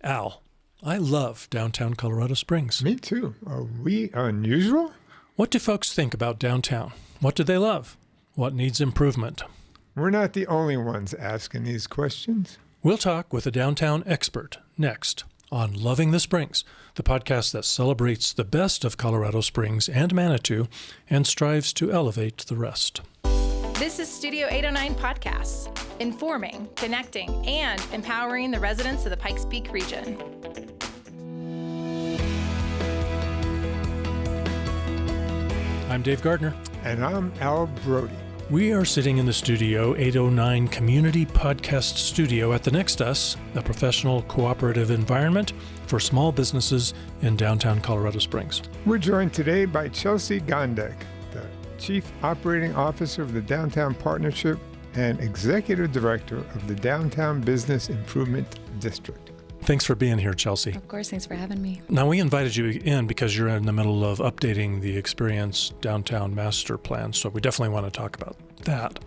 Al, I love downtown Colorado Springs. Me too. Are we unusual? What do folks think about downtown? What do they love? What needs improvement? We're not the only ones asking these questions. We'll talk with a downtown expert next on Loving the Springs, the podcast that celebrates the best of Colorado Springs and Manitou and strives to elevate the rest. This is Studio 809 Podcasts, informing, connecting, and empowering the residents of the Pikes Peak region. I'm Dave Gardner. And I'm Al Brody. We are sitting in the Studio 809 Community Podcast Studio at the Next Us, a professional cooperative environment for small businesses in downtown Colorado Springs. We're joined today by Chelsea Gondeck, the Chief Operating Officer of the Downtown Partnership and Executive Director of the Downtown Business Improvement District. Thanks for being here, Chelsea. Of course, thanks for having me. Now, we invited you in because you're in the middle of updating the Experience Downtown Master Plan, so we definitely want to talk about that.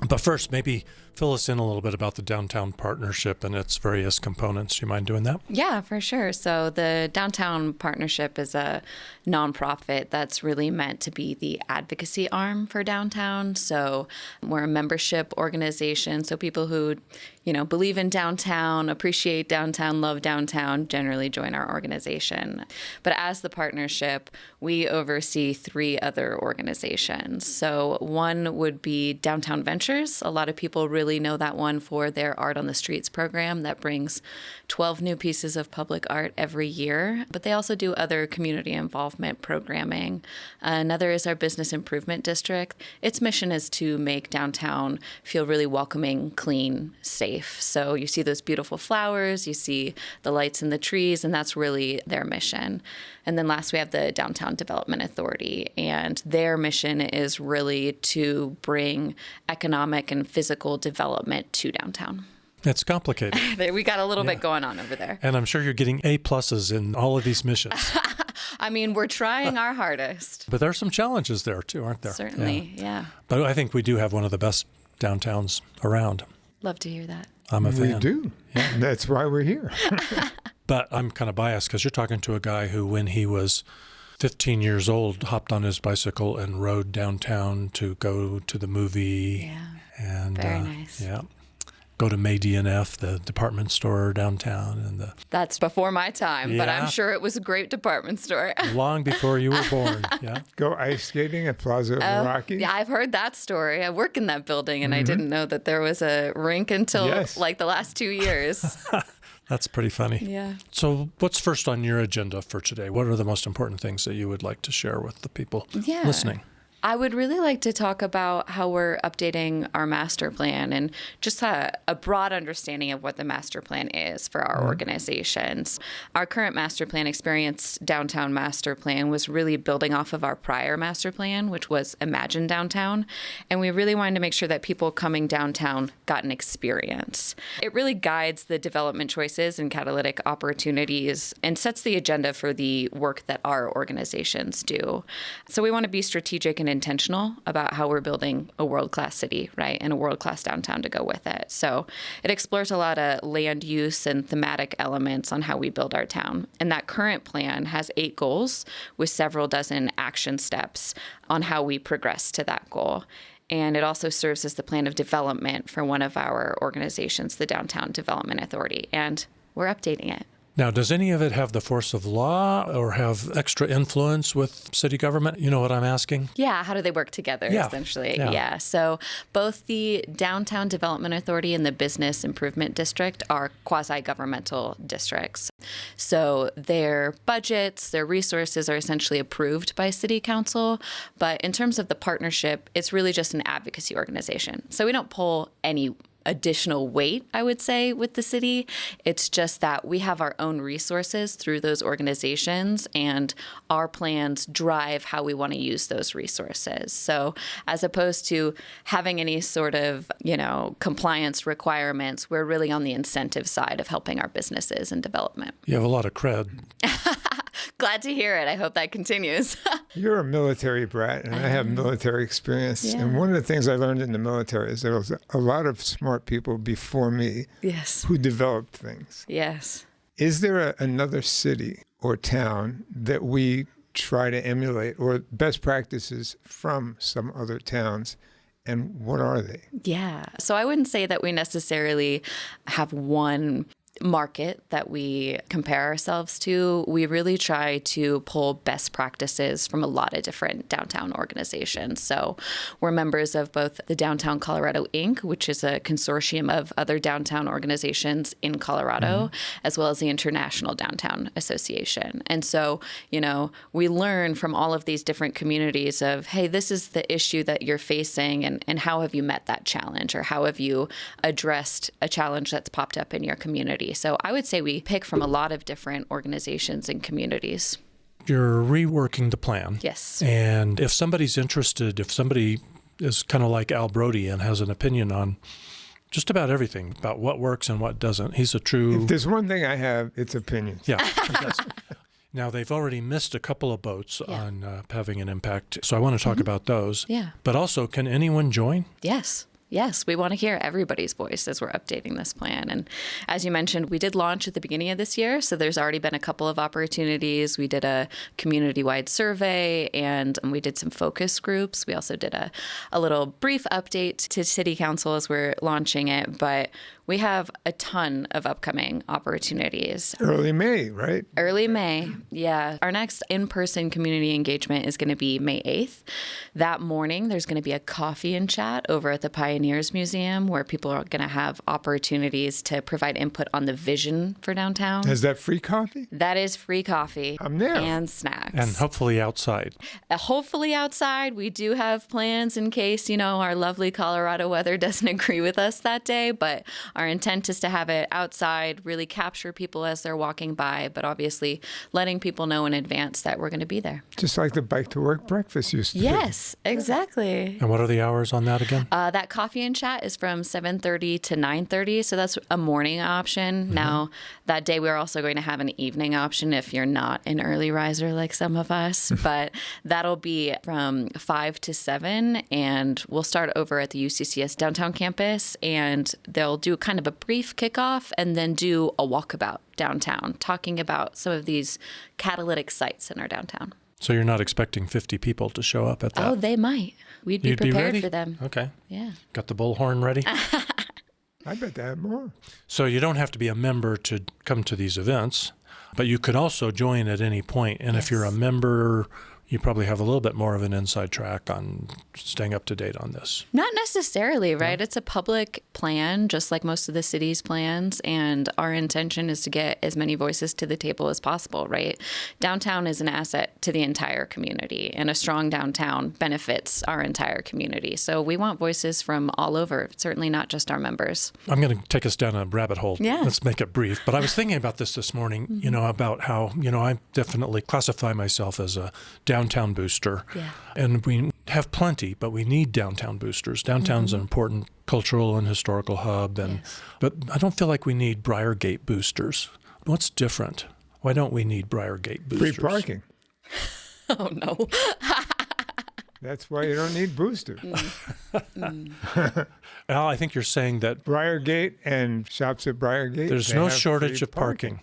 But first, maybe fill us in a little bit about the Downtown Partnership and its various components. Do you mind doing that? Yeah, for sure. So the Downtown Partnership is a nonprofit that's really meant to be the advocacy arm for downtown. So we're a membership organization. So people who, believe in downtown, appreciate downtown, love downtown, generally join our organization. But as the partnership, we oversee 3 other organizations. So one would be Downtown Ventures. A lot of people really know that one for their Art on the Streets program that brings 12 new pieces of public art every year. But they also do other community involvement programming. Another is our Business Improvement District. Its mission is to make downtown feel really welcoming, clean, safe. So you see those beautiful flowers, you see the lights in the trees, and that's really their mission. And then last, we have the Downtown Development Authority, and their mission is really to bring economic and physical development to downtown. It's complicated. We got a little bit going on over there. And I'm sure you're getting A+ in all of these missions. I mean, we're trying our hardest. But there are some challenges there, too, aren't there? Certainly, yeah. But I think we do have one of the best downtowns around. Love to hear that. I'm a fan. We do. Yeah. That's why we're here. But I'm kind of biased because you're talking to a guy who, when he was 15 years old, hopped on his bicycle and rode downtown to go to the movie. Yeah, and very nice. Yeah. Go to May D&F, the department store downtown. And That's before my time, but I'm sure it was a great department store. Long before you were born, yeah. Go ice skating at Plaza of the Rockies. Yeah, I've heard that story. I work in that building, and I didn't know that there was a rink until like the last 2 years. That's pretty funny. Yeah. So what's first on your agenda for today? What are the most important things that you would like to share with the people listening? I would really like to talk about how we're updating our master plan and just a broad understanding of what the master plan is for our organizations. Our current master plan, Experience Downtown Master Plan, was really building off of our prior master plan, which was Imagine Downtown. And we really wanted to make sure that people coming downtown got an experience. It really guides the development choices and catalytic opportunities and sets the agenda for the work that our organizations do. So we want to be strategic and intentional about how we're building a world-class city, right, and a world-class downtown to go with it. So it explores a lot of land use and thematic elements on how we build our town. And that current plan has 8 goals with several dozen action steps on how we progress to that goal. And it also serves as the plan of development for one of our organizations, the Downtown Development Authority, and we're updating it. Now, does any of it have the force of law or have extra influence with city government? You know what I'm asking? Yeah, how do they work together, essentially? Yeah. So both the Downtown Development Authority and the Business Improvement District are quasi-governmental districts. So their budgets, their resources are essentially approved by City Council. But in terms of the partnership, it's really just an advocacy organization. So we don't pull any additional weight, I would say, with the city. It's just that we have our own resources through those organizations, and our plans drive how we want to use those resources. So as opposed to having any sort of, compliance requirements, we're really on the incentive side of helping our businesses and development. You have a lot of cred. Glad to hear it. I hope that continues. You're a military brat, and I have military experience. Yeah. And one of the things I learned in the military is there was a lot of smart people before me who developed things. Yes. Is there another city or town that we try to emulate or best practices from some other towns? And what are they? Yeah. So I wouldn't say that we necessarily have one market that we compare ourselves to. We really try to pull best practices from a lot of different downtown organizations. So we're members of both the Downtown Colorado Inc., which is a consortium of other downtown organizations in Colorado, as well as the International Downtown Association. And so, we learn from all of these different communities of, hey, this is the issue that you're facing, and how have you met that challenge, or how have you addressed a challenge that's popped up in your community? So I would say we pick from a lot of different organizations and communities. You're reworking the plan. Yes. And if somebody's interested, if somebody is kind of like Al Brody and has an opinion on just about everything, about what works and what doesn't, he's a true... If there's one thing I have, it's opinions. Yeah. Now, they've already missed a couple of boats on having an impact, so I want to talk about those. Yeah. But also, can anyone join? Yes. Yes, we want to hear everybody's voice as we're updating this plan. And as you mentioned, we did launch at the beginning of this year, so there's already been a couple of opportunities. We did a community-wide survey, and we did some focus groups. We also did a little brief update to City Council as we're launching it, but we have a ton of upcoming opportunities. Early May, right? Early May, yeah. Our next in-person community engagement is going to be May 8th. That morning, there's going to be a coffee and chat over at the Pioneers Museum where people are going to have opportunities to provide input on the vision for downtown. Is that free coffee? That is free coffee. I'm there. And snacks. And hopefully outside. Hopefully outside. We do have plans in case, our lovely Colorado weather doesn't agree with us that day, but our intent is to have it outside, really capture people as they're walking by, but obviously letting people know in advance that we're going to be there. Just like the bike to work breakfast used to be. Yes, exactly. And what are the hours on that again? That coffee and chat is from 7:30 to 9:30, so that's a morning option. Now, that day we're also going to have an evening option if you're not an early riser like some of us, but that'll be from 5 to 7, and we'll start over at the UCCS Downtown campus, and they'll do kind of a brief kickoff and then do a walkabout downtown, talking about some of these catalytic sites in our downtown. So you're not expecting 50 people to show up at that? Oh, they might. We'd be You'd prepared ready? for them. Okay. Yeah. Got the bullhorn ready? I bet they have more. So you don't have to be a member to come to these events, but you could also join at any point. And if you're a member, you probably have a little bit more of an inside track on staying up to date on this. Not necessarily, right? It's a public plan, just like most of the city's plans, and our intention is to get as many voices to the table as possible, right? Downtown is an asset to the entire community, and a strong downtown benefits our entire community. So we want voices from all over, certainly not just our members. I'm going to take us down a rabbit hole. Yeah. Let's make it brief. But I was thinking about this morning, about how, I definitely classify myself as a downtown booster. Yeah. And we have plenty, but we need downtown boosters. Downtown's an important cultural and historical hub, but I don't feel like we need Briargate boosters. What's different? Why don't we need Briargate boosters? Free parking. Oh, no. That's why you don't need boosters. Al, I think you're saying that Briargate and shops at Briargate. there's no shortage of parking.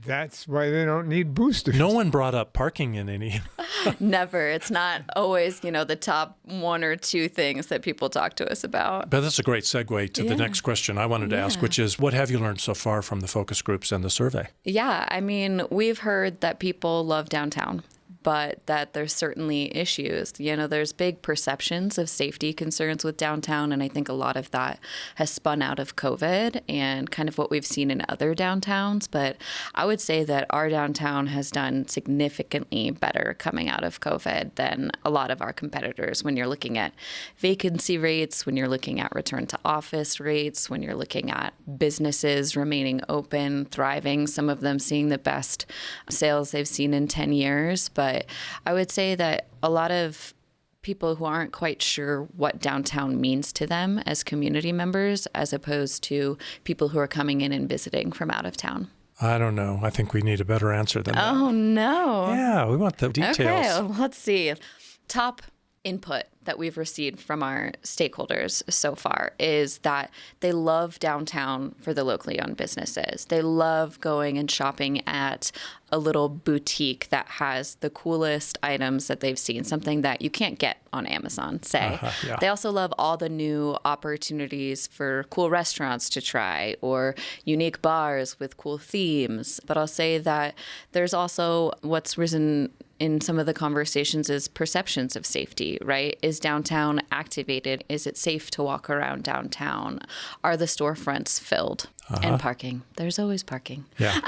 That's why they don't need boosters. No one brought up parking in any. Never. It's not always, the top one or two things that people talk to us about. But that's a great segue to the next question I wanted to ask, which is, what have you learned so far from the focus groups and the survey? Yeah, we've heard that people love downtown, but that there's certainly issues. There's big perceptions of safety concerns with downtown, and I think a lot of that has spun out of COVID and kind of what we've seen in other downtowns. But I would say that our downtown has done significantly better coming out of COVID than a lot of our competitors when you're looking at vacancy rates, when you're looking at return to office rates, when you're looking at businesses remaining open, thriving, some of them seeing the best sales they've seen in 10 years. But I would say that a lot of people who aren't quite sure what downtown means to them as community members, as opposed to people who are coming in and visiting from out of town. I don't know. I think we need a better answer than that. Oh, no. Yeah, we want the details. Okay, let's see. Top input that we've received from our stakeholders so far is that they love downtown for the locally owned businesses. They love going and shopping at a little boutique that has the coolest items that they've seen, something that you can't get on Amazon, say. Yeah. They also love all the new opportunities for cool restaurants to try or unique bars with cool themes. But I'll say that there's also what's risen in some of the conversations is perceptions of safety, right? Is downtown activated? Is it safe to walk around downtown? Are the storefronts filled? And parking. There's always parking. Yeah.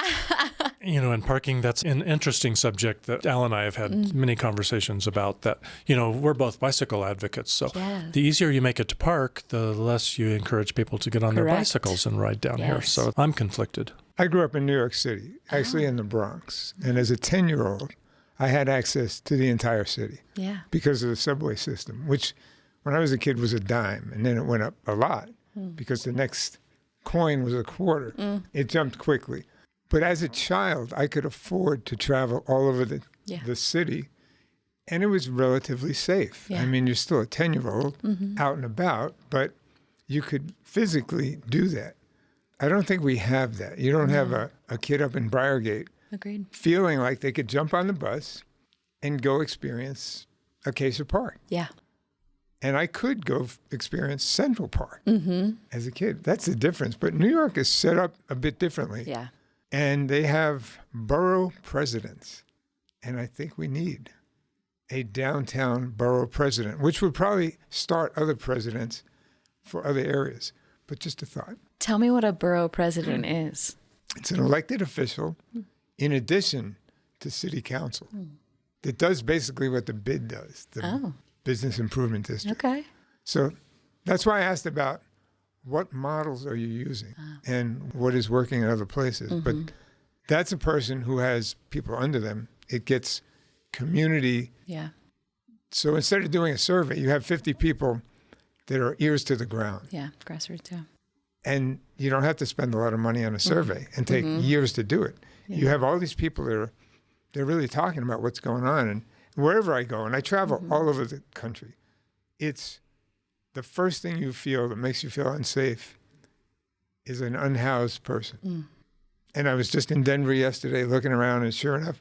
And parking, that's an interesting subject that Al and I have had many conversations about that. We're both bicycle advocates. So the easier you make it to park, the less you encourage people to get on their bicycles and ride down here. So I'm conflicted. I grew up in New York City, actually in the Bronx. And as a 10-year-old, I had access to the entire city because of the subway system, which when I was a kid was a dime. And then it went up a lot because the next coin was a quarter. It jumped quickly. But as a child, I could afford to travel all over the city, and it was relatively safe. I mean, you're still a 10-year-old out and about, but you could physically do that. I don't think we have that. You don't have a kid up in Briargate feeling like they could jump on the bus and go experience Acacia Park. Yeah. And I could go experience Central Park as a kid. That's the difference. But New York is set up a bit differently. Yeah. And they have borough presidents. And I think we need a downtown borough president, which would probably start other presidents for other areas. But just a thought. Tell me what a borough president is. It's an elected official in addition to city council. It does basically what the BID does, the Business Improvement District. Okay. So that's why I asked about what models are you using and what is working in other places. But that's a person who has people under them. It gets community. Yeah. So instead of doing a survey, you have 50 people that are ears to the ground. Yeah, grassroots, yeah. And you don't have to spend a lot of money on a survey and take years to do it. Yeah. You have all these people that they're really talking about what's going on. And wherever I go, and I travel all over the country, it's the first thing you feel that makes you feel unsafe is an unhoused person. And I was just in Denver yesterday looking around, and sure enough,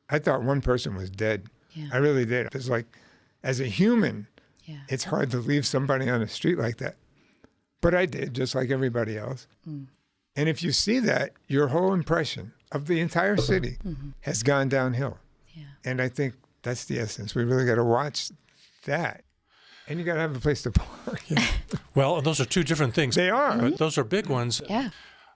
I thought one person was dead. Yeah. I really did. It's like, as a human, it's hard to leave somebody on the street like that. But I did, just like everybody else. And if you see that, your whole impression of the entire city has gone downhill. Yeah. And I think that's the essence. We really got to watch that. And you got to have a place to park. Well, those are two different things. They are. But those are big ones. Yeah.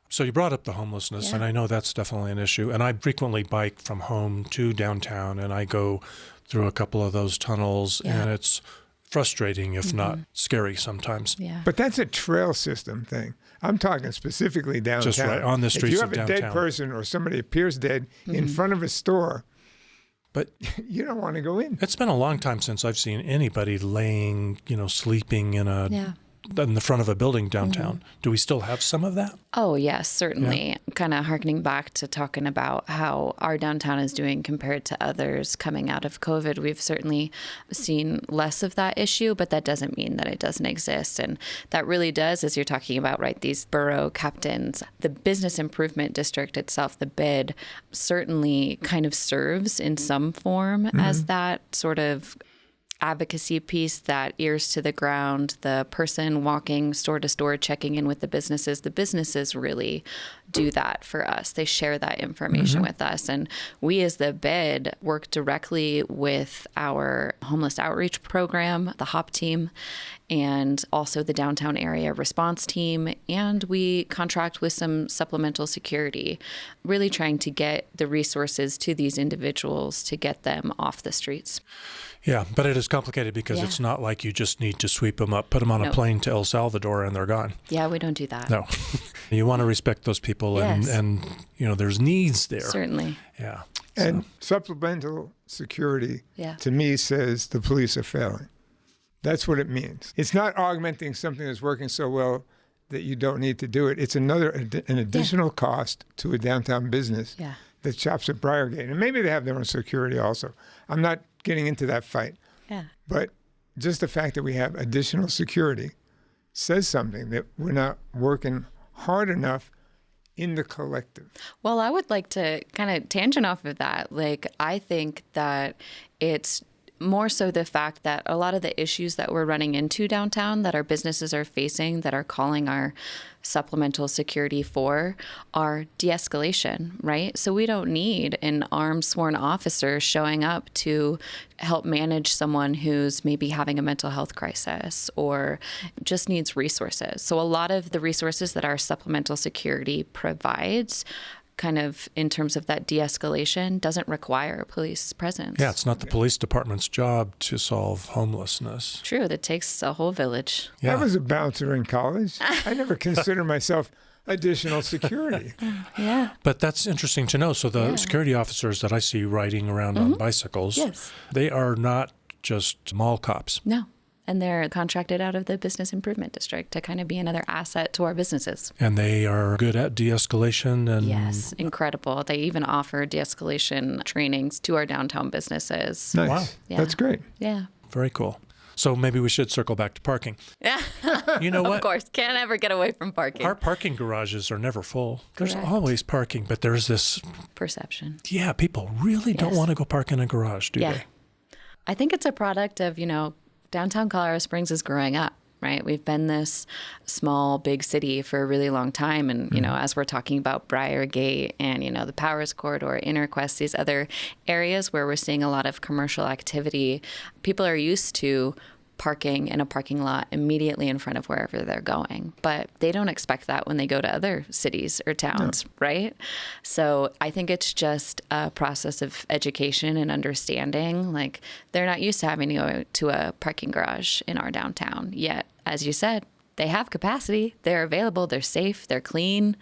So you brought up the homelessness, and I know that's definitely an issue. And I frequently bike from home to downtown, and I go through a couple of those tunnels, and it's frustrating, if not scary sometimes. Yeah. But that's a trail system thing. I'm talking specifically downtown. Just right on the streets of downtown. If you have a dead person or somebody appears dead in front of a store, but you don't want to go in. It's been a long time since I've seen anybody laying, sleeping in the front of a building downtown. Do we still have some of that? Oh, yes, certainly. Yeah. Kind of harkening back to talking about how our downtown is doing compared to others coming out of COVID. We've certainly seen less of that issue, but that doesn't mean that it doesn't exist. And that really does, as you're talking about, right, these borough captains. The Business Improvement District itself, the BID, certainly kind of serves in some form as that sort of advocacy piece, that ears to the ground, the person walking store to store, checking in with the businesses really do that for us. They share that information with us. And we as the BID work directly with our homeless outreach program, the HOP team, and also the downtown area response team. And we contract with some supplemental security, really trying to get the resources to these individuals to get them off the streets. Yeah, but it is complicated because it's not like you just need to sweep them up, put them on a plane to El Salvador, and they're gone. Yeah, we don't do that. No. You want to respect those people, and there's needs there. Certainly. Yeah. And supplemental security, to me, says the police are failing. That's what it means. It's not augmenting something that's working so well that you don't need to do it. It's an additional cost to a downtown business that shops at Briargate. And maybe they have their own security also. I'm not getting into that fight. Yeah. But just the fact that we have additional security says something, that we're not working hard enough in the collective. Well, I would like to kind of tangent off of that. Like, I think that it's more so the fact that a lot of the issues that we're running into downtown that our businesses are facing, that are calling our supplemental security for, are de-escalation, right? So we don't need an armed sworn officer showing up to help manage someone who's maybe having a mental health crisis or just needs resources. So a lot of the resources that our supplemental security provides, kind of in terms of that de-escalation, doesn't require police presence. Yeah, it's not the police department's job to solve homelessness. True, that takes a whole village. Yeah. I was a bouncer in college. I never considered myself additional security. Yeah. But that's interesting to know. So the security officers that I see riding around on bicycles, they are not just mall cops. No. And they're contracted out of the business improvement district to kind of be another asset to our businesses. And they are good at de-escalation. And yes, incredible. They even offer de-escalation trainings to our downtown businesses. Nice. Wow. Yeah. That's great. Yeah. Very cool. So maybe we should circle back to parking. Yeah. You know what? Of course. Can't ever get away from parking. Our parking garages are never full. There's Correct. always parking, but there's this, Perception. people really don't Yes. want to go park in a garage, do they? I think it's a product of, downtown Colorado Springs is growing up, right? We've been this small, big city for a really long time. And, as we're talking about Briargate and, the Powers Corridor, Interquest, these other areas where we're seeing a lot of commercial activity, people are used to parking in a parking lot immediately in front of wherever they're going. But they don't expect that when they go to other cities or towns, right? So I think it's just a process of education and understanding. Like, they're not used to having to go to a parking garage in our downtown. Yet, as you said, they have capacity. They're available. They're safe. They're clean.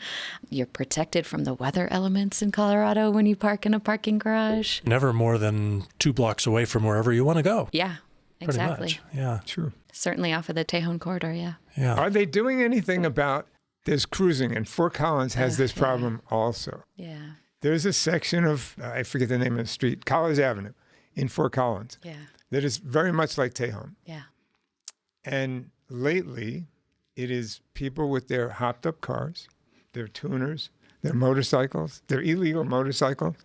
You're protected from the weather elements in Colorado when you park in a parking garage. Never more than 2 blocks away from wherever you want to go. Yeah. Pretty Exactly. much. Yeah. True. Certainly off of the Tejon corridor, yeah. Yeah. Are they doing anything about this cruising? And Fort Collins has this problem also. Yeah. There's a section of, I forget the name of the street, College Avenue in Fort Collins, Yeah. that is very much like Tejon. Yeah. And lately, it is people with their hopped up cars, their tuners, their motorcycles, their illegal motorcycles,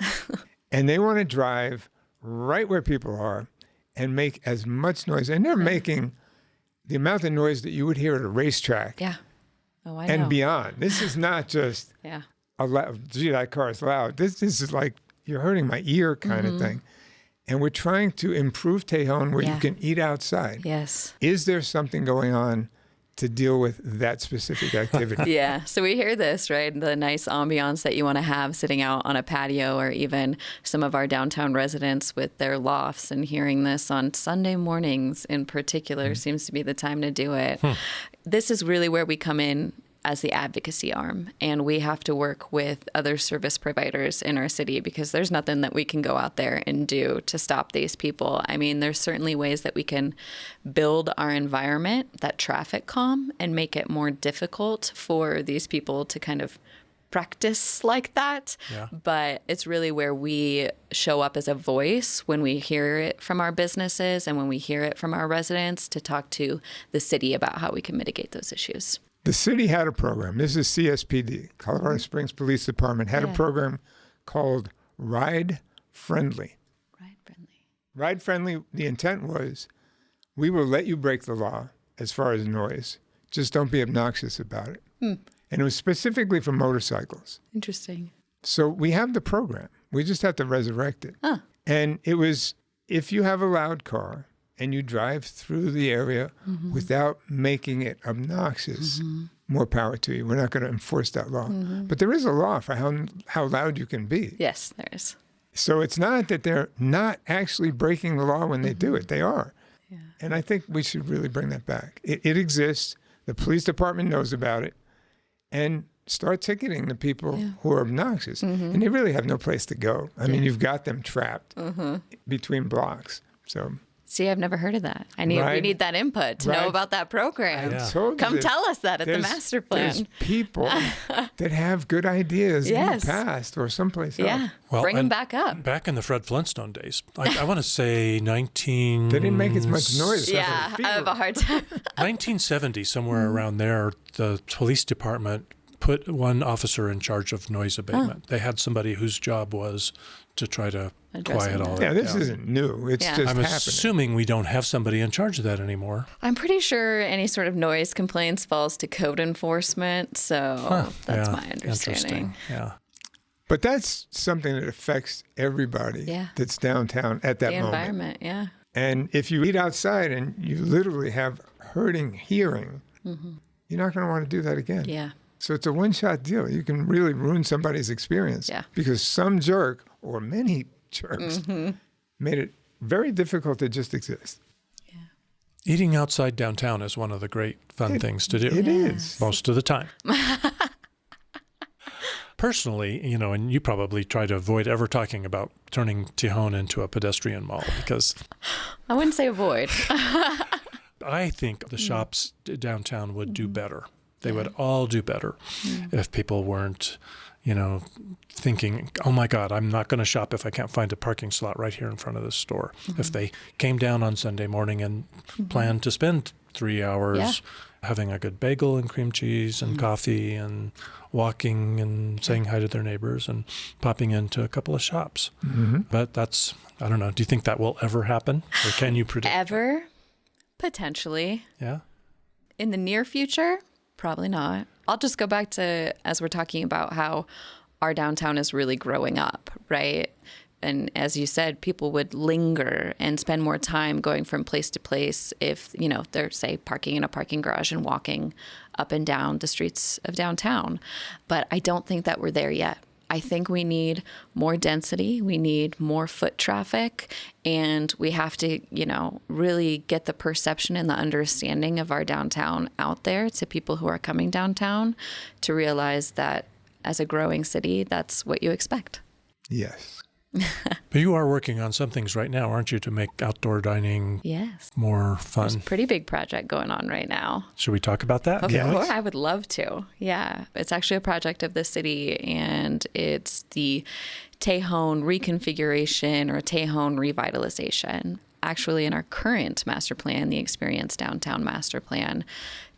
and they want to drive right where people are and make as much noise. And they're making the amount of noise that you would hear at a racetrack Yeah. Oh, I know. and beyond. This is not just Yeah. a loud, gee, that car is loud. This is like, you're hurting my ear kind of thing. And we're trying to improve Tejon where you can eat outside. Yes. Is there something going on to deal with that specific activity? Yeah. So we hear this, right? The nice ambiance that you want to have sitting out on a patio, or even some of our downtown residents with their lofts, and hearing this on Sunday mornings in particular seems to be the time to do it. This is really where we come in as the advocacy arm, and we have to work with other service providers in our city, because there's nothing that we can go out there and do to stop these people. I mean, there's certainly ways that we can build our environment, that traffic calm, and make it more difficult for these people to kind of practice like that. Yeah. But it's really where we show up as a voice when we hear it from our businesses and when we hear it from our residents, to talk to the city about how we can mitigate those issues. The city had a program. This is CSPD, Colorado Springs Police Department, had a program called Ride Friendly. Ride friendly. Ride Friendly, the intent was, we will let you break the law as far as noise. Just don't be obnoxious about it. And it was specifically for motorcycles. Interesting. So we have the program. We just have to resurrect it. And it was, if you have a loud car and you drive through the area without making it obnoxious, more power to you. We're not going to enforce that law. But there is a law for how loud you can be. Yes, there is. So it's not that they're not actually breaking the law when they do it. They are. Yeah. And I think we should really bring that back. It exists. The police department knows about it. And start ticketing the people who are obnoxious. And they really have no place to go. I mean, you've got them trapped between blocks. So See, I've never heard of that. We need that input to know about that program. I told you Come tell us that at the master plan. There's people that have good ideas in the past or someplace else. Well, bring them back up. Back in the Fred Flintstone days, I want to say 19... They didn't make as much noise. Yeah, I have a hard time. 1970, somewhere around there, the police department put one officer in charge of noise abatement. They had somebody whose job was to try to quiet all that. Yeah, this isn't new. It's just I'm happening. assuming we don't have somebody in charge of that anymore. I'm pretty sure any sort of noise complaints falls to code enforcement, so that's my understanding. Yeah. But that's something that affects everybody that's downtown at that moment. The environment, And if you eat outside and you literally have hurting hearing, you're not going to want to do that again. Yeah. So it's a one-shot deal. You can really ruin somebody's experience because some jerk or many jerks made it very difficult to just exist. Yeah. Eating outside downtown is one of the great fun things to do. It is. Most of the time. Personally, and you probably try to avoid ever talking about turning Tejon into a pedestrian mall because... I wouldn't say avoid. I think the shops downtown would do better. They would all do better if people weren't, thinking, oh my God, I'm not going to shop if I can't find a parking slot right here in front of this store. If they came down on Sunday morning and planned to spend 3 hours having a good bagel and cream cheese and coffee and walking and saying hi to their neighbors and popping into a couple of shops. But I don't know, do you think that will ever happen? Or can you predict? Ever? Potentially. Yeah. In the near future? Probably not. I'll just go back to, as we're talking about how our downtown is really growing up, right? And as you said, people would linger and spend more time going from place to place if, they're, say, parking in a parking garage and walking up and down the streets of downtown. But I don't think that we're there yet. I think we need more density, we need more foot traffic, and we have to, really get the perception and the understanding of our downtown out there to people who are coming downtown to realize that as a growing city, that's what you expect. Yes. But you are working on some things right now, aren't you, to make outdoor dining more fun? There's a pretty big project going on right now. Should we talk about that? Of course, I would love to. Yeah. It's actually a project of the city, and it's the Tejon reconfiguration or Tejon revitalization. Actually, in our current master plan, the Experience Downtown Master Plan,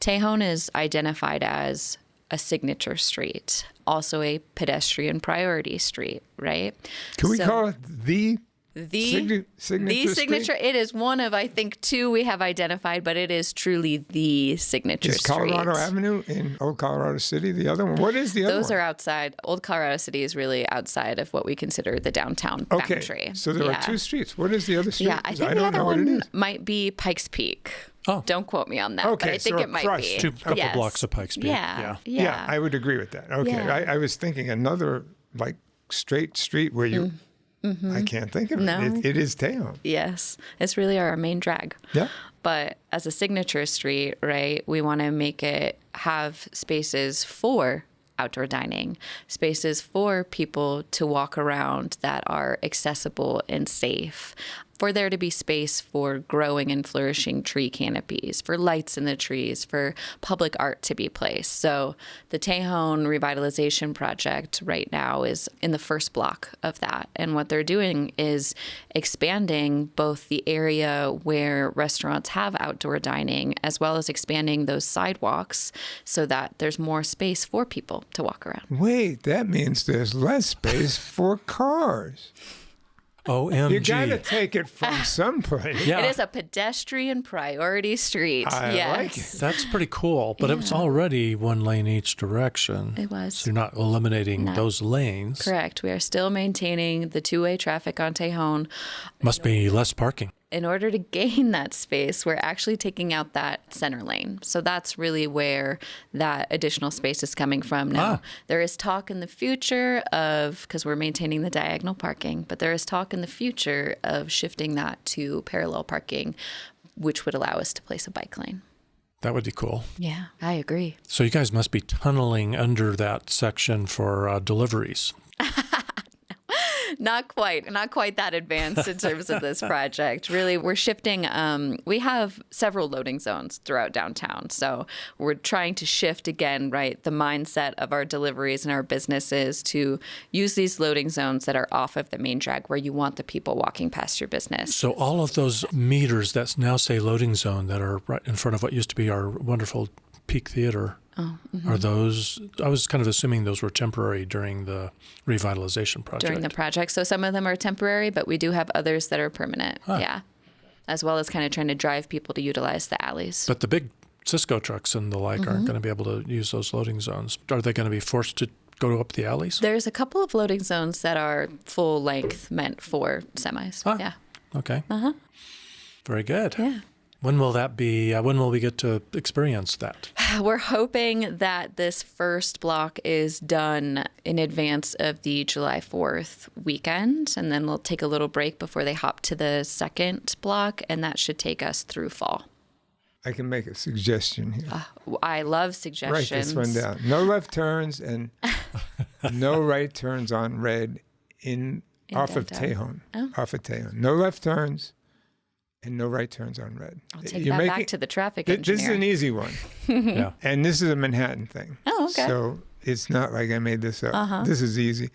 Tejon is identified as a signature street, also a pedestrian priority street, right? Can we call it the signature street? It is one of, I think, 2 we have identified, but it is truly the signature street. Is Colorado Avenue in Old Colorado City the other one? What is the other one? Those are outside. Old Colorado City is really outside of what we consider the downtown boundary. So there are 2 streets. What is the other street? Yeah, I think the other one might be Pikes Peak. Oh. Don't quote me on that, Okay, but I think so it might crushed. be. 2 couple blocks of Pikes Peak. Yeah, I would agree with that. Okay, Yeah. I was thinking another straight street where you, I can't think of No. it. It is Tejon. Yes, it's really our main drag. Yeah. But as a signature street, right, we want to make it have spaces for outdoor dining, spaces for people to walk around that are accessible and safe, for there to be space for growing and flourishing tree canopies, for lights in the trees, for public art to be placed. So the Tejon Revitalization Project right now is in the first block of that. And what they're doing is expanding both the area where restaurants have outdoor dining, as well as expanding those sidewalks so that there's more space for people to walk around. Wait, that means there's less space for cars. OMG. You got to take it from someplace. Yeah. It is a pedestrian priority street. I like it. That's pretty cool, but it was already 1 lane each direction. It was. So you're not eliminating those lanes. Correct. We are still maintaining the 2-way traffic on Tejon. Must be less parking. In order to gain that space, we're actually taking out that center lane. So that's really where that additional space is coming from now. There is talk in the future of, because we're maintaining the diagonal parking, but there is talk in the future of shifting that to parallel parking, which would allow us to place a bike lane. That would be cool. Yeah, I agree. So you guys must be tunneling under that section for deliveries. Not quite that advanced in terms of this project. Really, we're shifting. We have several loading zones throughout downtown. So we're trying to shift again, right, the mindset of our deliveries and our businesses to use these loading zones that are off of the main drag where you want the people walking past your business. So all of those meters that now say loading zone that are right in front of what used to be our wonderful Peak Theater, are those, I was kind of assuming those were temporary during the revitalization project. During the project. So some of them are temporary, but we do have others that are permanent. Yeah. As well as kind of trying to drive people to utilize the alleys. But the big Cisco trucks and the like aren't going to be able to use those loading zones. Are they going to be forced to go up the alleys? There's a couple of loading zones that are full length meant for semis. Yeah. Okay. Very good. Yeah. When will that be? When will we get to experience that? We're hoping that this first block is done in advance of the July 4th weekend, and then we'll take a little break before they hop to the second block, and that should take us through fall. I can make a suggestion here. I love suggestions. Write this one down. No left turns and no right turns on red off of Tejon. Off of Tejon. No left turns and no right turns on red. I'll take that back to the traffic engineer. This is an easy one. Yeah. And this is a Manhattan thing. Oh, okay. So it's not like I made this up. This is easy.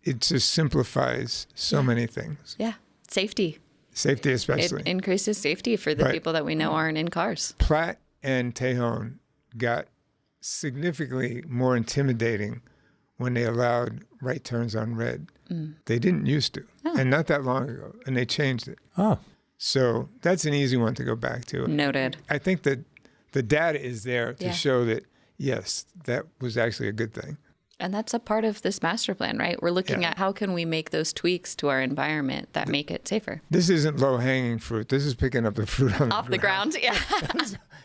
It just simplifies so many things. Yeah. Safety. Safety especially. It increases safety for the people that we know aren't in cars. Platt and Tejon got significantly more intimidating when they allowed right turns on red. They didn't used to, and not that long ago, and they changed it. Oh. So that's an easy one to go back to. Noted. I think that the data is there to show that, yes, that was actually a good thing. And that's a part of this master plan, right? We're looking at how can we make those tweaks to our environment that make it safer. This isn't low-hanging fruit. This is picking up the fruit on off the ground. Yeah.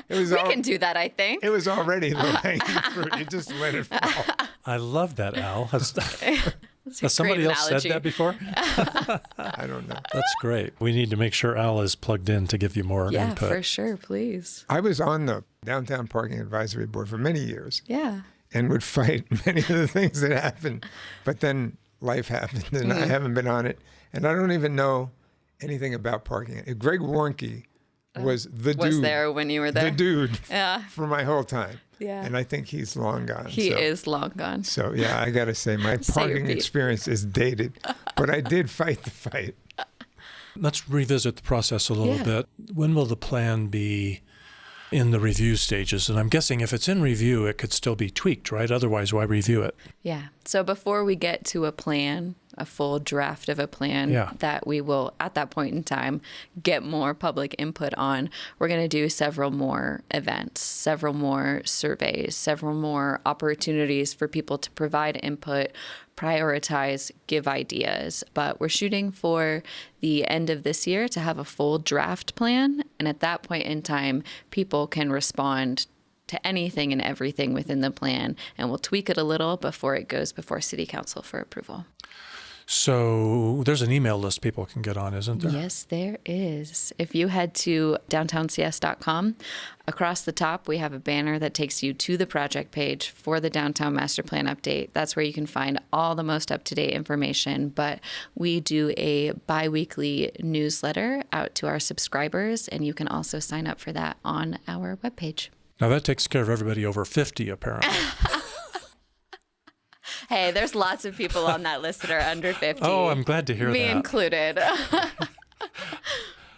We can do that, I think. It was already low-hanging fruit. You just let it fall. I love that, Al. Has somebody else analogy. said that before? I don't know. That's great. We need to make sure Al is plugged in to give you more input. Yeah, for sure, please. I was on the Downtown Parking Advisory Board for many years. Yeah. And would fight many of the things that happened. But then life happened, and I haven't been on it. And I don't even know anything about parking. Greg Warnke was the dude. Was there when you were there? The dude for my whole time. Yeah. And I think he's long gone. He is long gone. So, yeah, I got to say, my parking experience is dated. But I did fight the fight. Let's revisit the process a little bit. When will the plan be in the review stages? And I'm guessing if it's in review, it could still be tweaked, right? Otherwise, why review it? Yeah. So before we get to a plan, a full draft of a plan that we will, at that point in time, get more public input on, we're going to do several more events, several more surveys, several more opportunities for people to provide input, prioritize, give ideas. But we're shooting for the end of this year to have a full draft plan. And at that point in time, people can respond to anything and everything within the plan, and we'll tweak it a little before it goes before City Council for approval. So there's an email list people can get on, isn't there? Yes, there is. If you head to downtowncs.com, across the top, we have a banner that takes you to the project page for the Downtown Master Plan update. That's where you can find all the most up-to-date information. But we do a bi-weekly newsletter out to our subscribers, and you can also sign up for that on our webpage. Now that takes care of everybody over 50, apparently. Hey, there's lots of people on that list that are under 50. Oh, I'm glad to hear that. Me included.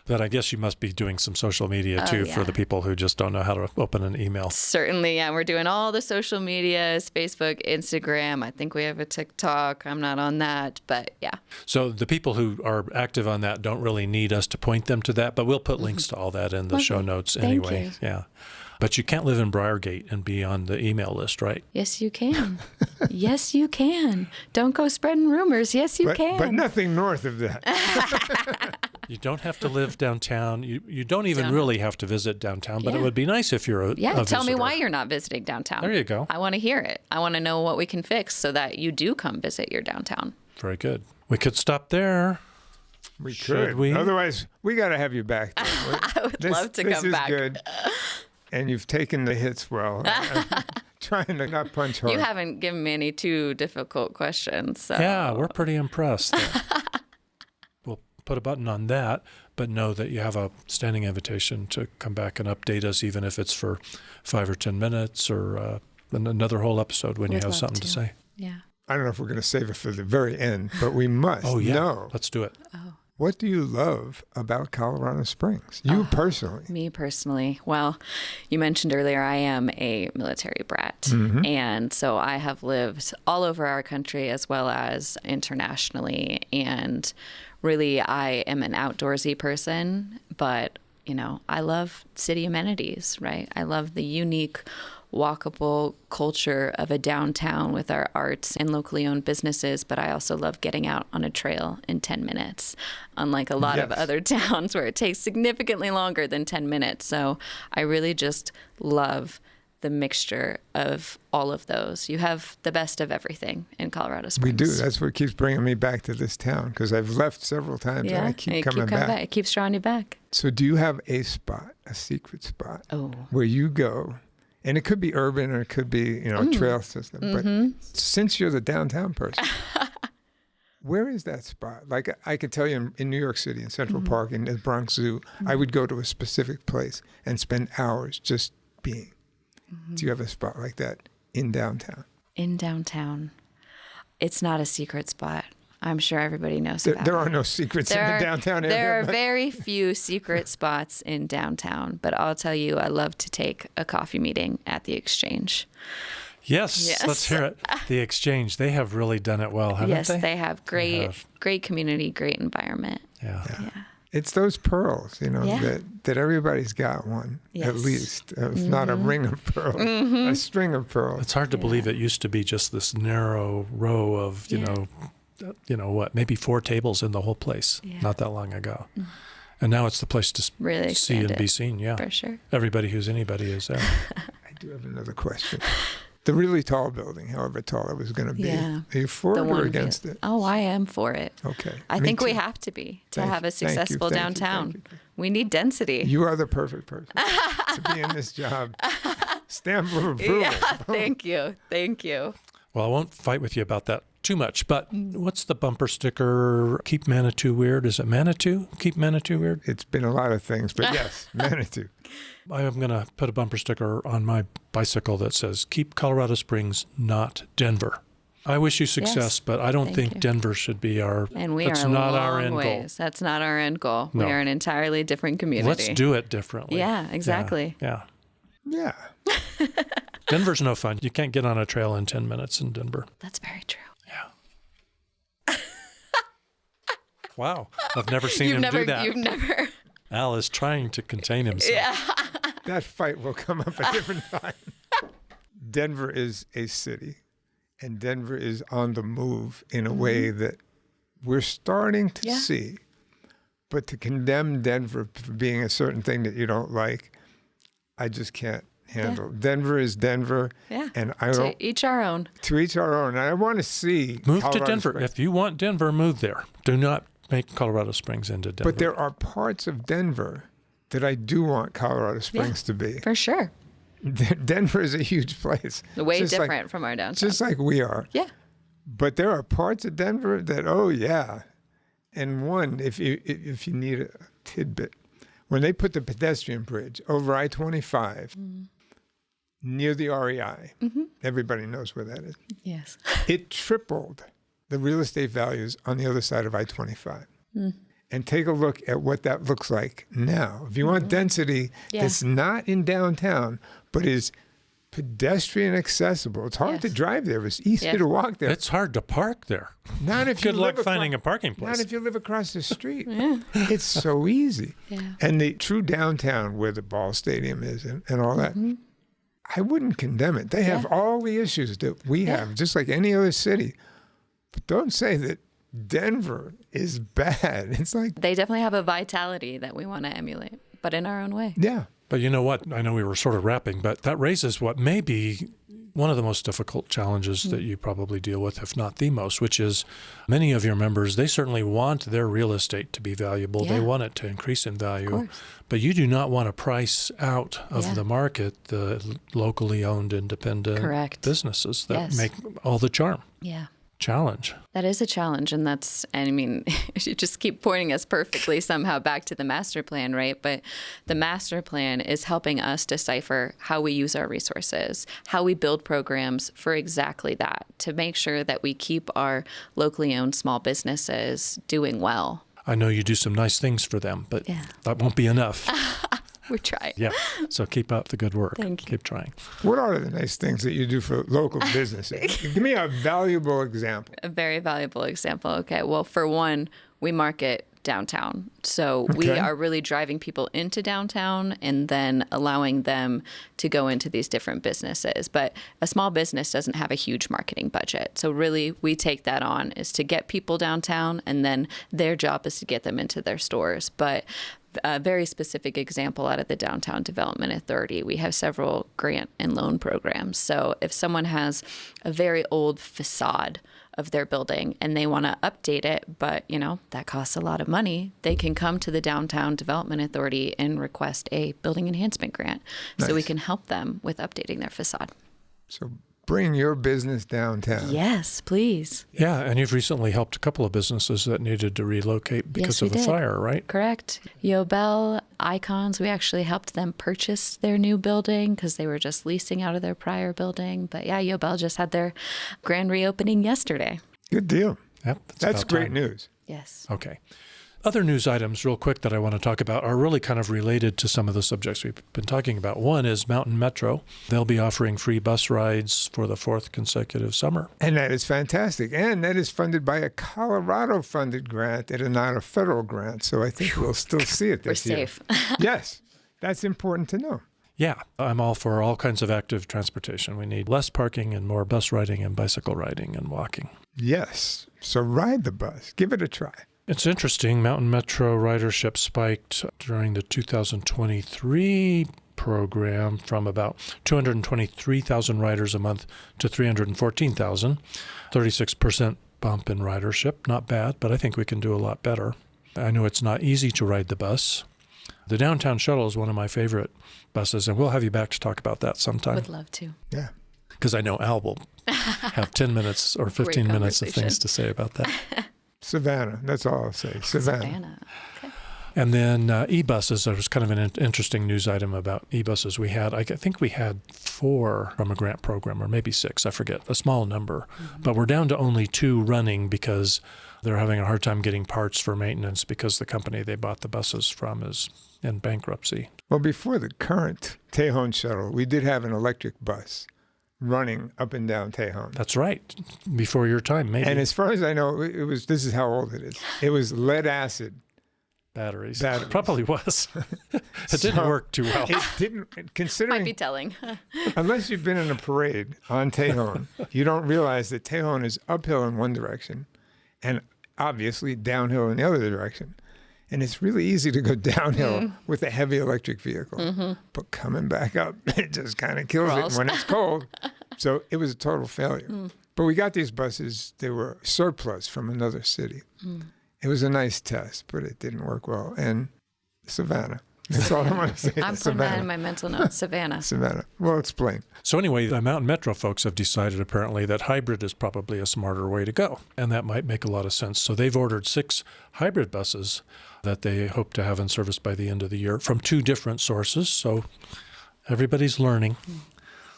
But I guess you must be doing some social media too for the people who just don't know how to open an email. Certainly, yeah. We're doing all the social medias, Facebook, Instagram. I think we have a TikTok. I'm not on that, but yeah. So the people who are active on that don't really need us to point them to that, but we'll put links to all that in the show notes anyway. Thank you. Yeah. But you can't live in Briargate and be on the email list, right? Yes, you can. Yes, you can. Don't go spreading rumors. Yes, you can. But nothing north of that. You don't have to live downtown. You don't even really have to visit downtown, but it would be nice if you're a tell visitor. me why you're not visiting downtown. There you go. I want to hear it. I want to know what we can fix so that you do come visit your downtown. Very good. We could stop there. We Should could. we? Otherwise, we got to have you back. I would love to come back. This is good. And you've taken the hits well. Trying to not punch hard. You haven't given me any too difficult questions. So. Yeah, we're pretty impressed. put a button on that, but know that you have a standing invitation to come back and update us, even if it's for 5 or 10 minutes or another whole episode when you have something to say. Yeah. I don't know if we're going to save it for the very end, but we must know. Let's do it. What do you love about Colorado Springs? You personally. Me personally. Well, you mentioned earlier I am a military brat. And so I have lived all over our country as well as internationally. And really, I am an outdoorsy person, but, you know, I love city amenities, right? I love the unique walkable culture of a downtown with our arts and locally owned businesses, but I also love getting out on a trail in 10 minutes, unlike a lot of other towns where it takes significantly longer than 10 minutes. So I really just love the mixture of all of those. You have the best of everything in Colorado Springs. We do. That's what keeps bringing me back to this town, because I've left several times and I keep coming back. It keeps drawing you back. So do you have a spot, a secret spot, where you go? And it could be urban or it could be, you know, a trail system. But since you're the downtown person, where is that spot? Like I could tell you in New York City, in Central Park, in the Bronx Zoo, I would go to a specific place and spend hours just being. Do you have a spot like that in downtown? In downtown. It's not a secret spot. I'm sure everybody knows about it. There are no secrets in the downtown area. There are very few secret spots in downtown, but I'll tell you, I love to take a coffee meeting at the Exchange. Yes. Let's hear it. The Exchange, they have really done it well, haven't they? Yes, they have great community, great environment. Yeah. It's those pearls, you know, that everybody's got one, at least. If not a ring of pearls, a string of pearls. It's hard to believe it used to be just this narrow row of, you know what, maybe 4 tables in the whole place not that long ago. And now it's the place to really see and be seen. Yeah, for sure. Everybody who's anybody is there. I do have another question. The really tall building, however tall it was going to be, are you for it or against it? Oh, I am for it. Okay. I think we have to be to have a successful downtown. We need density. You are the perfect person to be in this job. Stamp of approval. Yeah, thank you. Thank you. Well, I won't fight with you about that too much, but what's the bumper sticker? Keep Manitou weird. Is it Manitou? Keep Manitou weird? It's been a lot of things, but yes, Manitou. I am going to put a bumper sticker on my bicycle that says, keep Colorado Springs, not Denver. I wish you success, but I don't think Denver should be our, and we that's are not long our end ways. goal. That's not our end goal. No. We are an entirely different community. Let's do it differently. Yeah, exactly. Yeah. Denver's no fun. You can't get on a trail in 10 minutes in Denver. That's very true. Yeah. Wow. I've never seen him do that. You've never. Al is trying to contain himself. Yeah. That fight will come up a different time. Denver is a city, and Denver is on the move in a way that we're starting to see. But to condemn Denver for being a certain thing that you don't like, I just can't handle. Denver is Denver. Yeah. And I don't. To each our own. To each our own. And I want to see Move Colorado to Denver. Springs. If you want Denver, move there. Do not make Colorado Springs into Denver. But there are parts of Denver that I do want Colorado Springs to be. For sure. Denver is a huge place. Way different from our downtown. Just like we are. Yeah. But there are parts of Denver that, And one, if you need a tidbit, when they put the pedestrian bridge over I-25 near the REI, everybody knows where that is. Yes. It tripled the real estate values on the other side of I-25. And take a look at what that looks like now. If you want density that's not in downtown, but is pedestrian accessible. It's hard to drive there. It's easy to walk there. It's hard to park there. Not if you Good luck finding a parking place. Not if you live across the street. It's so easy. Yeah. And the true downtown where the ball stadium is and all that, I wouldn't condemn it. They have all the issues that we have, just like any other city. But don't say that Denver is bad. It's like they definitely have a vitality that we want to emulate, but in our own way. Yeah. But you know what? I know we were sort of wrapping, but that raises what may be one of the most difficult challenges that you probably deal with, if not the most, which is many of your members, they certainly want their real estate to be valuable. They want it to increase in value. But you do not want to price out of the market the locally owned independent businesses that make all the charm. Yeah. challenge. That is a challenge. And I mean, you just keep pointing us perfectly somehow back to the master plan, right? But the master plan is helping us decipher how we use our resources, how we build programs for exactly that, to make sure that we keep our locally owned small businesses doing well. I know you do some nice things for them, but that won't be enough. We're trying. Yeah. So keep up the good work. Thank you. Keep trying. What are the nice things that you do for local businesses? Give me a valuable example. A very valuable example. Okay. Well, for one, we market downtown. So we are really driving people into downtown and then allowing them to go into these different businesses. But a small business doesn't have a huge marketing budget. So really we take that on, is to get people downtown, and then their job is to get them into their stores. But a very specific example out of the Downtown Development Authority, we have several grant and loan programs. So if someone has a very old facade of their building and they want to update it, but that costs a lot of money, they can come to the Downtown Development Authority and request a building enhancement grant. Nice. So we can help them with updating their facade. So bring your business downtown. Yes, please. Yeah, and you've recently helped a couple of businesses that needed to relocate because of the fire, right? Correct. Yobel Icons, we actually helped them purchase their new building because they were just leasing out of their prior building. But yeah, Yobel just had their grand reopening yesterday. Good deal. Yep, That's about great time. news. Yes. Okay. Other news items real quick that I want to talk about are really kind of related to some of the subjects we've been talking about. One is Mountain Metro. They'll be offering free bus rides for the 4th consecutive summer. And that is fantastic. And that is funded by a Colorado-funded grant and not a federal grant. So I think we'll still see it this year. We're safe. Yes, that's important to know. Yeah, I'm all for all kinds of active transportation. We need less parking and more bus riding and bicycle riding and walking. Yes. So ride the bus. Give it a try. It's interesting. Mountain Metro ridership spiked during the 2023 program from about 223,000 riders a month to 314,000, 36% bump in ridership. Not bad, but I think we can do a lot better. I know it's not easy to ride the bus. The downtown shuttle is one of my favorite buses, and we'll have you back to talk about that sometime. Would love to. Yeah. Because I know Al will have 10 minutes or 15 minutes of things to say about that. Savannah. That's all I'll say. Savannah. Okay. And then e-buses, there was kind of an interesting news item about e-buses. I think we had 4 from a grant program, or maybe 6, I forget, a small number. Mm-hmm. But we're down to only 2 running because they're having a hard time getting parts for maintenance because the company they bought the buses from is in bankruptcy. Well, before the current Tejon shuttle, we did have an electric bus running up and down Tejon. That's right. Before your time, maybe. And as far as I know, this is how old it is. It was lead acid batteries. Probably was. It didn't work too well. It didn't, considering. Might be telling. Unless you've been in a parade on Tejon, you don't realize that Tejon is uphill in one direction and obviously downhill in the other direction. And it's really easy to go downhill with a heavy electric vehicle. Mm-hmm. But coming back up, it just kind of kills it when it's cold. So it was a total failure. But we got these buses. They were surplus from another city. It was a nice test, but it didn't work well. And Savannah. That's all I want to say. I'm putting that in my mental notes. Savannah. Savannah. Well, explain. So anyway, the Mountain Metro folks have decided apparently that hybrid is probably a smarter way to go. And that might make a lot of sense. So they've ordered 6 hybrid buses that they hope to have in service by the end of the year from 2 different sources. So everybody's learning.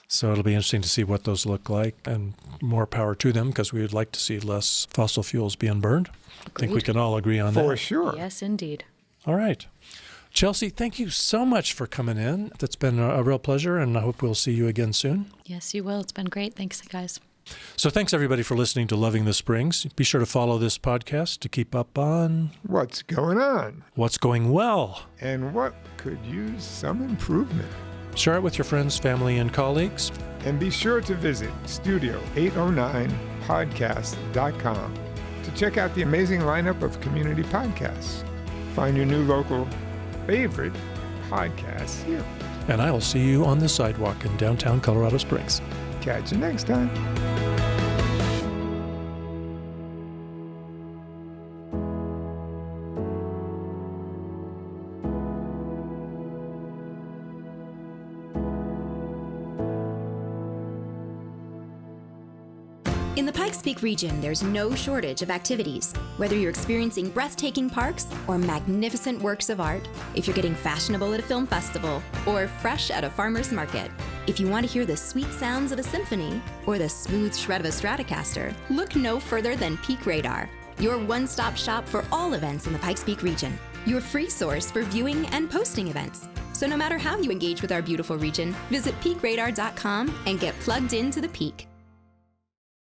So it'll be interesting to see what those look like, and more power to them, because we would like to see less fossil fuels being burned. Agreed. I think we can all agree on that. For sure. Yes, indeed. All right. Chelsea, thank you so much for coming in. It's been a real pleasure, and I hope we'll see you again soon. Yes, you will. It's been great. Thanks, guys. So thanks, everybody, for listening to Loving the Springs. Be sure to follow this podcast to keep up on what's going on, what's going well, and what could use some improvement. Share it with your friends, family, and colleagues. And be sure to visit studio809podcast.com to check out the amazing lineup of community podcasts. Find your new local favorite podcasts here. And I will see you on the sidewalk in downtown Colorado Springs. Catch you next time. In the Pikes Peak region, there's no shortage of activities. Whether you're experiencing breathtaking parks or magnificent works of art, if you're getting fashionable at a film festival or fresh at a farmer's market, if you want to hear the sweet sounds of a symphony or the smooth shred of a Stratocaster, look no further than Peak Radar, your one-stop shop for all events in the Pikes Peak region. Your free source for viewing and posting events. So no matter how you engage with our beautiful region, visit peakradar.com and get plugged into the peak.